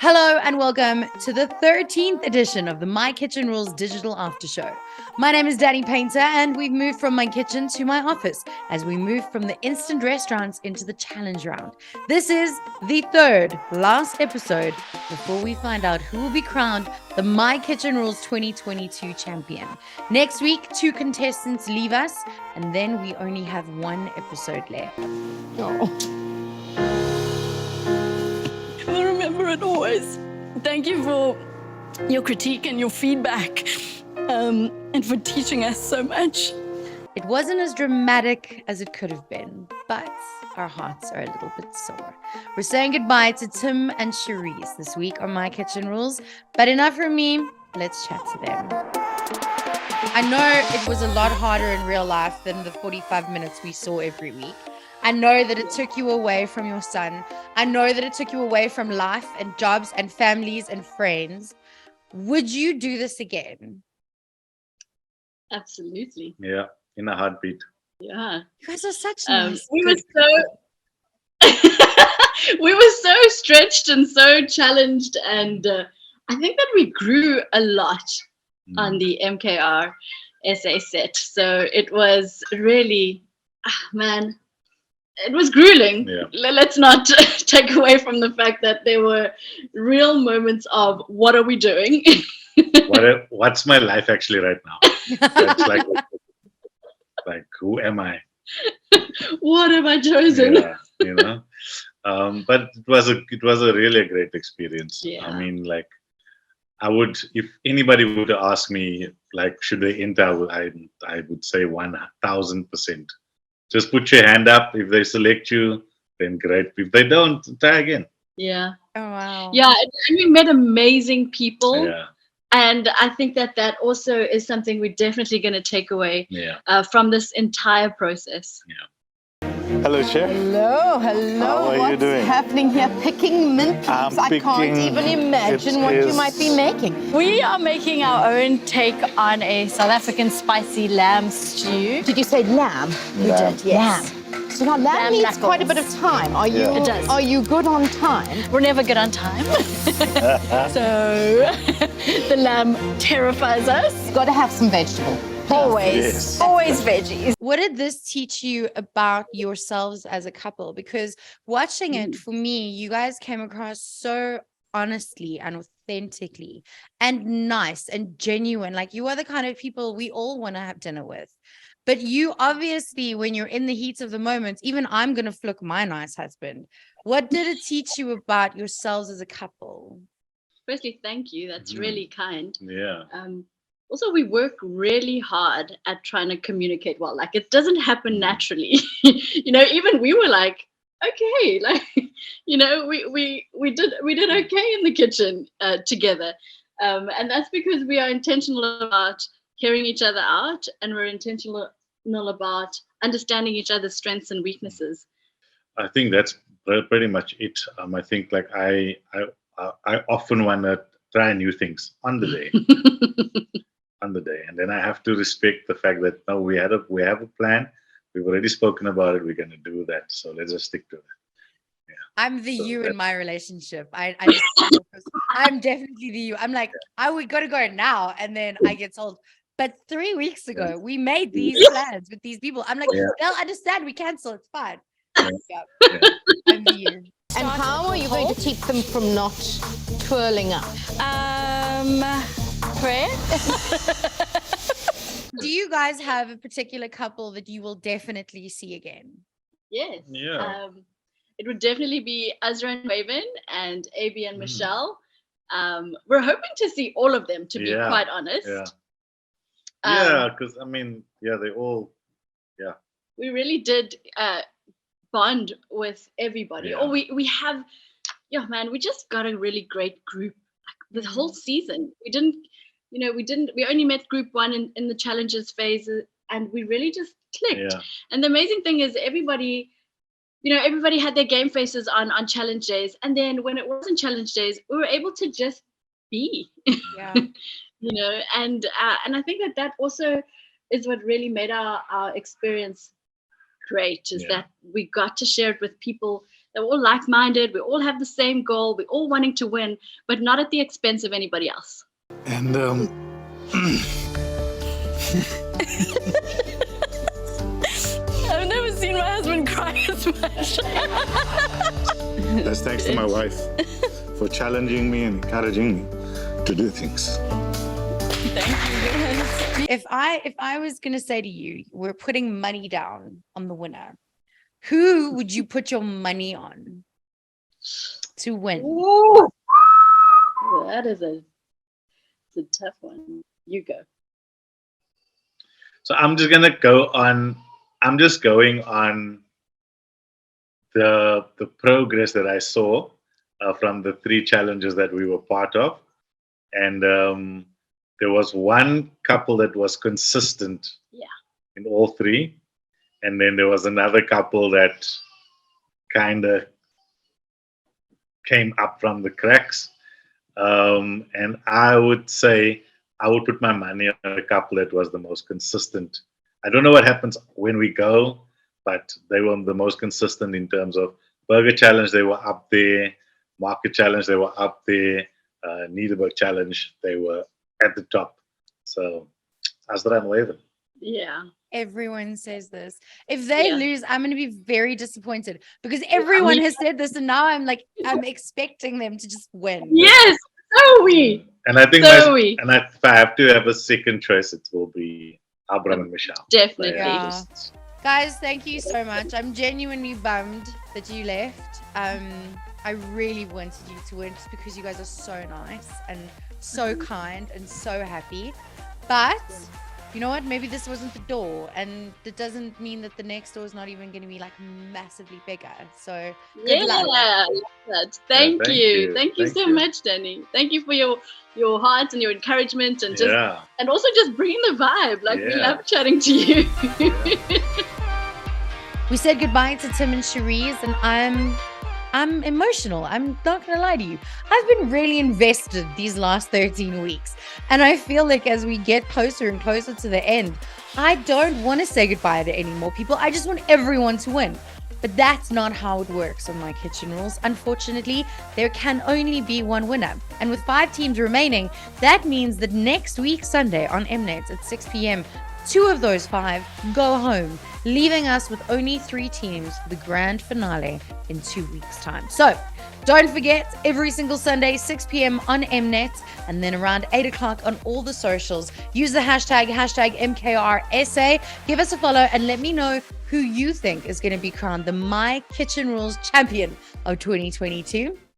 Hello and welcome to the 13th edition of the My Kitchen Rules digital after show. My name is Danny Painter and we've moved from my kitchen to my office as we move from the instant restaurants into the challenge round. This is the third last episode before we find out who will be crowned the My Kitchen Rules 2022 champion. Next week, 2 contestants leave us and then we only have 1 episode left. Oh. We'll remember it always. Thank you for your critique and your feedback, and for teaching us so much. It wasn't as dramatic as it could have been, but our hearts are a little bit sore. We're saying goodbye to Tim and Cherise this week on My Kitchen Rules, but enough from me, let's chat to them. I know it was a lot harder in real life than the 45 minutes we saw every week. I know that it took you away from your son. I know that it took you away from life and jobs and families and friends. Would you do this again? Absolutely. Yeah, in a heartbeat. Yeah. You guys are such nice. We were so stretched and so challenged, and I think that we grew a lot on the MKR SA set. So it was really, man, it was grueling. Yeah. Let's not take away from the fact that there were real moments of what are we doing? What's my life actually right now? That's like who am I? What have I chosen? Yeah, but it was a really great experience. Yeah. I mean, like, I would, if anybody would ask me, like, should they enter, I would say 1000%. Just put your hand up. If they select you, then great. If they don't, try again. Yeah. Oh, wow. Yeah, and we met amazing people. Yeah. And I think that also is something we're definitely going to take away from this entire process. Yeah. Hello, Chef. Hello. How are you doing? What's happening here? Picking mint leaves. I can't even imagine what you might be making. We are making our own take on a South African spicy lamb stew. Did you say lamb? We did, yes. Lamb. So now lamb Lamb needs knuckles. quite a bit of time. Are you? Yeah. It does. Are you good on time? We're never good on time. So the lamb terrifies us. You've got to have some vegetable. Always, Yes. always veggies. What did this teach you about yourselves as a couple? Because watching it, for me, you guys came across so honestly and authentically and nice and genuine. Like, you are the kind of people we all want to have dinner with. But you obviously, when you're in the heat of the moment, even I'm going to flick my nice husband. What did it teach you about yourselves as a couple? Firstly, thank you. That's really kind. Yeah. Also, we work really hard at trying to communicate well. Like, it doesn't happen naturally. Even we were like, okay, like, we did okay in the kitchen together. And that's because we are intentional about hearing each other out, and we're intentional about understanding each other's strengths and weaknesses. I think that's pretty much it. I think, like, I often want to try new things on the day. And then I have to respect the fact that no, we have a plan. We've already spoken about it. We're going to do that. So let's just stick to it. Yeah. I'm the So you in that- my relationship. I'm definitely the you. I'm like, we got to go now. And then I get told, but 3 weeks ago, we made these plans with these people. I'm like, they'll understand. We cancel. It's fine. Yeah. I'm the you. And how are you going to keep them from not twirling up? Prayer. Do you guys have a particular couple that you will definitely see again? Yes. Yeah. It would definitely be Azra and Raven and AB and Michelle. We're hoping to see all of them, to be quite honest. Yeah. Because they all. Yeah. We really did bond with everybody. Yeah. Or we have, we just got a really great group. Like, the whole season, we only met group 1 in the challenges phase, and we really just clicked. Yeah. And the amazing thing is everybody had their game faces on challenge days, and then when it wasn't challenge days, we were able to just be. Yeah. And I think that also is what really made our experience great, is that we got to share it with people They're all like-minded. We all have the same goal. We're all wanting to win, but not at the expense of anybody else. And I've never seen my husband cry as much. that's thanks to my wife for challenging me and encouraging me to do things. Thank you, guys. If I was gonna say to you, we're putting money down on the winner, who would you put your money on to win? Ooh. That is it's a tough one. You go. So I'm just gonna go on. I'm just going on the progress that I saw from the 3 challenges that we were part of, and there was one couple that was consistent in all 3, and then there was another couple that kind of came up from the cracks. And I would say I would put my money on a couple that was the most consistent. I don't know what happens when we go, but they were the most consistent in terms of burger challenge. They were up there. Market challenge. They were up there. Niederberg challenge. They were at the top. So Asra and Waven. Yeah. Everyone says this. If they Yeah. lose, I'm going to be very disappointed because everyone has said this, and now I'm expecting them to just win. Yes. So are we. And I think So are we. if I have to have a second choice, it will be Abram and Michelle. Definitely. They are Yeah. just- Guys, thank you so much. I'm genuinely bummed that you left. I really wanted you to win just because you guys are so nice and so kind and so happy. But you know what? Maybe this wasn't the door, and it doesn't mean that the next door is not even going to be like massively bigger. So good Yeah, luck. I love that. Thank thank you. you. Thank you Thank so you. much, Danny. Thank you for your heart and your encouragement, and just Yeah. and also just bringing the vibe. Like we Yeah. love chatting to you. We said goodbye to Tim and Cherise, and I'm emotional. I'm not gonna lie to you. I've been really invested these last 13 weeks. And I feel like as we get closer and closer to the end, I don't want to say goodbye to any more people. I just want everyone to win. But that's not how it works on My Kitchen Rules. Unfortunately, there can only be one winner. And with 5 teams remaining, that means that next week, Sunday on Mnet at 6 p.m., 2 of those 5 go home, leaving us with only 3 teams for the grand finale in 2 weeks' time. So don't forget, every single Sunday, 6 p.m. on Mnet, and then around 8 o'clock on all the socials. Use the hashtag MKRSA. Give us a follow and let me know who you think is going to be crowned the My Kitchen Rules champion of 2022.